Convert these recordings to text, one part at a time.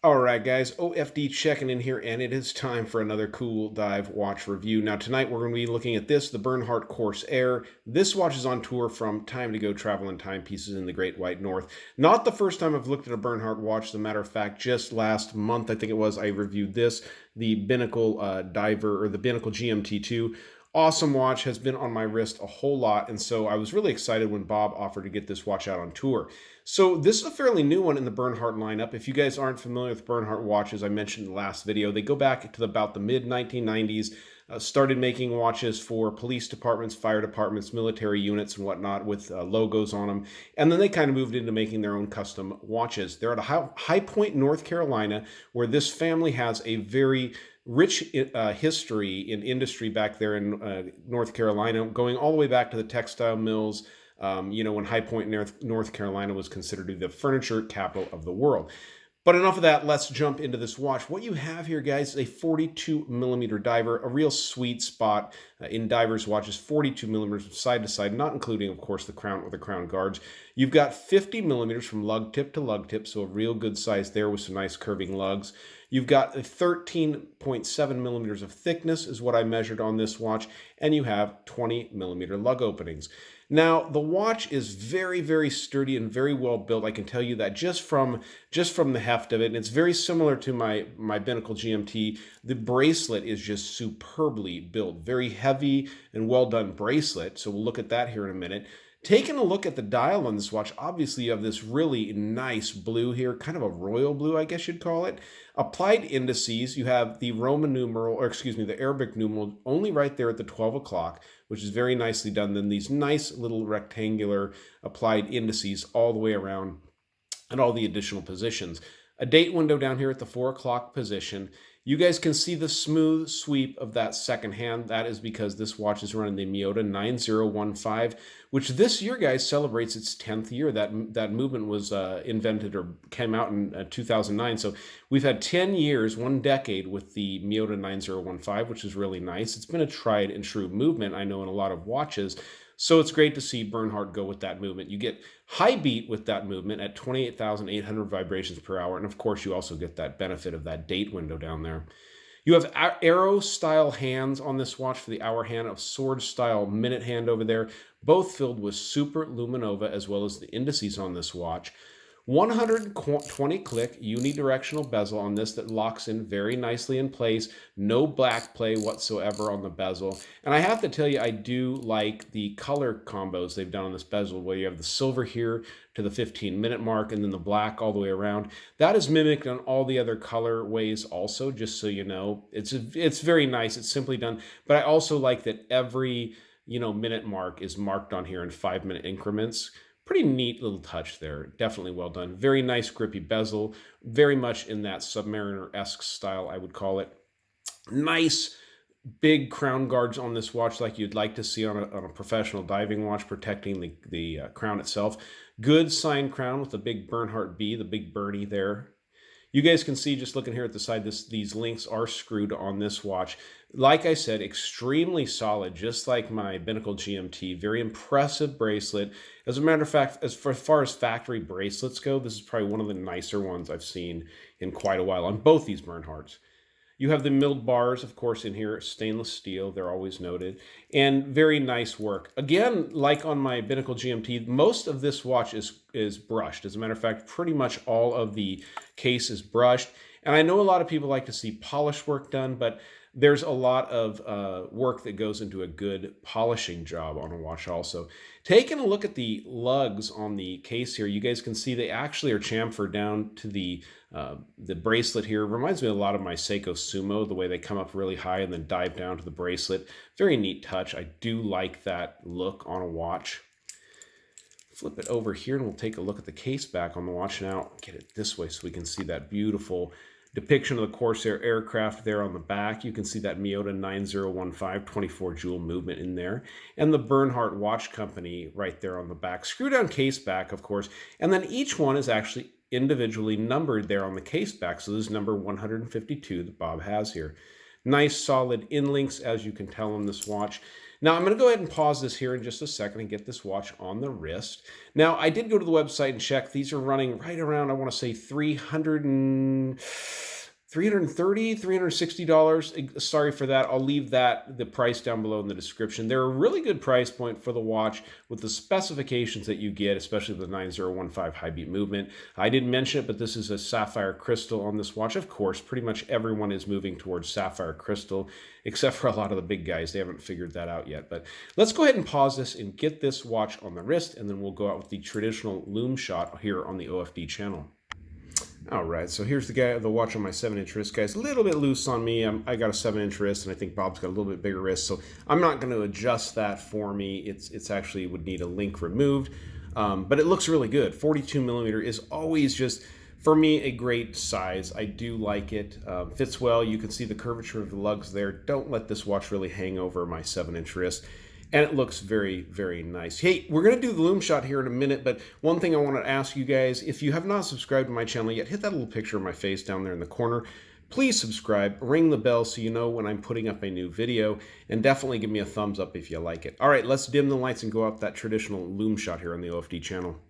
All right, guys, OFD checking in here, and it is time for another cool dive watch review. Now, tonight we're going to be looking at the Bernhardt Corsair. This watch is on tour from Time to Go Travel and Timepieces in the Great White North. Not the first time I've looked at a Bernhardt watch. As a matter of fact, just last month, I think it was, I reviewed the Binnacle Diver, or the Binnacle GMT2. Awesome watch, has been on my wrist a whole lot, and so I was really excited when Bob offered to get this watch out on tour. So this is a fairly new one in the Bernhardt lineup. If you guys aren't familiar with Bernhardt watches, I mentioned in the last video, they go back to about the mid-1990s, started making watches for police departments, fire departments, military units, and whatnot with logos on them. And then they kind of moved into making their own custom watches. They're at a High Point, North Carolina, where this family has a very rich history in industry back there in North Carolina, going all the way back to the textile mills, when High Point, North Carolina was considered to be the furniture capital of the world. But enough of that, let's jump into this watch. What you have here, guys, is a 42 millimeter diver, a real sweet spot in divers' watches, 42 millimeters side to side, not including, of course, the crown or the crown guards. You've got 50 millimeters from lug tip to lug tip, so a real good size there with some nice curving lugs. You've got a 13.7 millimeters of thickness is what I measured on this watch, and you have 20 millimeter lug openings. Now, the watch is very, very sturdy and very well built. I can tell you that just from the heft of it. And it's very similar to my Binnacle GMT. The bracelet is just superbly built, very heavy and well done bracelet. So we'll look at that here in a minute. Taking a look at the dial on this watch, obviously you have this really nice blue here, kind of a royal blue, I guess you'd call it. Applied indices, you have the Roman numeral, or excuse me, the Arabic numeral, only right there at the 12 o'clock, which is very nicely done. Then these nice little rectangular applied indices all the way around and all the additional positions. A date window down here at the 4 o'clock position. You guys can see the smooth sweep of that second hand. That is because this watch is running the Miyota 9015, which this year, guys, celebrates its 10th year. That movement was invented or came out in 2009. So we've had 10 years, 1 decade with the Miyota 9015, which is really nice. It's been a tried and true movement, I know, in a lot of watches. So it's great to see Bernhardt go with that movement. You get high beat with that movement at 28,800 vibrations per hour. And of course, you also get that benefit of that date window down there. You have arrow-style hands on this watch for the hour hand, of sword-style minute hand over there, both filled with super Luminova as well as the indices on this watch. 120 click unidirectional bezel on this that locks in very nicely in place. No black play whatsoever on the bezel. And I have to tell you, I do like the color combos they've done on this bezel, where you have the silver here to the 15-minute mark and then the black all the way around. That is mimicked on all the other color ways also, just so you know. It's very nice. It's simply done. But I also like that every minute mark is marked on here in 5-minute increments. Pretty neat little touch there. Definitely well done. Very nice grippy bezel. Very much in that Submariner-esque style, I would call it. Nice big crown guards on this watch like you'd like to see on a professional diving watch, protecting the crown itself. Good signed crown with the big Bernhardt B, the big Bernie there. You guys can see, just looking here at the side, these links are screwed on this watch. Like I said, extremely solid, just like my Binnacle GMT. Very impressive bracelet. As a matter of fact, as far as factory bracelets go, this is probably one of the nicer ones I've seen in quite a while on both these Bernhardts. You have the milled bars, of course, in here, stainless steel. They're always noted. And very nice work. Again, like on my Binnacle GMT, most of this watch is brushed. As a matter of fact, pretty much all of the case is brushed. And I know a lot of people like to see polish work done, but there's a lot of work that goes into a good polishing job on a watch also. Taking a look at the lugs on the case here, you guys can see they actually are chamfered down to the bracelet here. Reminds me a lot of my Seiko Sumo, the way they come up really high and then dive down to the bracelet. Very neat touch. I do like that look on a watch. Flip it over here and we'll take a look at the case back on the watch now. Get it this way so we can see that beautiful depiction of the Corsair aircraft there on the back. You can see that Miyota 9015 24 jewel movement in there. And the Bernhardt Watch Company right there on the back. Screw down case back, of course. And then each one is actually individually numbered there on the case back. So this is number 152 that Bob has here. Nice solid in links, as you can tell on this watch. Now I'm going to go ahead and pause this here in just a second and get this watch on the wrist. Now I did go to the website and check. These are running right around, I want to say $330, $360. Sorry for that. I'll leave the price down below in the description. They're a really good price point for the watch with the specifications that you get, especially the 9015 high beat movement. I didn't mention it, but this is a sapphire crystal on this watch. Of course, pretty much everyone is moving towards sapphire crystal, except for a lot of the big guys. They haven't figured that out yet. But let's go ahead and pause this and get this watch on the wrist, and then we'll go out with the traditional Lume shot here on the OFD channel. All right, so here's the watch on my 7-inch wrist, guys. A little bit loose on me. I got a 7-inch wrist, and I think Bob's got a little bit bigger wrist, so I'm not going to adjust that for me. It's actually would need a link removed, but it looks really good. 42 millimeter is always just, for me, a great size. I do like it. Fits well. You can see the curvature of the lugs there. Don't let this watch really hang over my 7-inch wrist. And it looks very, very nice. Hey, we're going to do the Lume shot here in a minute, but one thing I want to ask you guys, if you have not subscribed to my channel yet, hit that little picture of my face down there in the corner. Please subscribe, ring the bell so you know when I'm putting up a new video, and definitely give me a thumbs up if you like it. All right, let's dim the lights and go up that traditional Lume shot here on the OFD channel.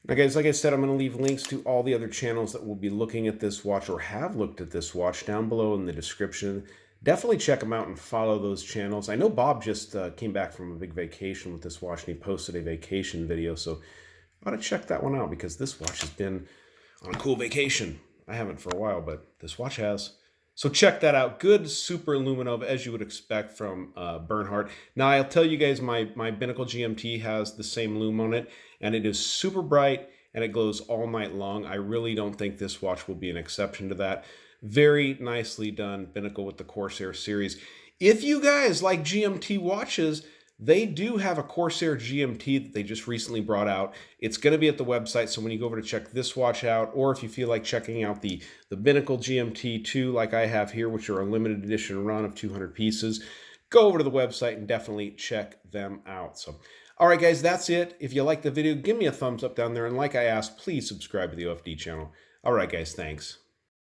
Now guys, like I said, I'm going to leave links to all the other channels that will be looking at this watch or have looked at this watch down below in the description. Definitely check them out and follow those channels. I know Bob just came back from a big vacation with this watch, and he posted a vacation video, so I ought to check that one out because this watch has been on a cool vacation. I haven't for a while, but this watch has. So check that out. Good super Luminova, as you would expect from Bernhardt. Now, I'll tell you guys, my Binnacle GMT has the same lume on it, and it is super bright, and it glows all night long. I really don't think this watch will be an exception to that. Very nicely done, Binnacle with the Corsair series. If you guys like GMT watches, they do have a Corsair GMT that they just recently brought out. It's going to be at the website, so when you go over to check this watch out, or if you feel like checking out the Binnacle GMT 2 like I have here, which are a limited edition run of 200 pieces, go over to the website and definitely check them out. So, all right, guys, that's it. If you like the video, give me a thumbs up down there, and like I asked, please subscribe to the OFD channel. All right, guys, thanks.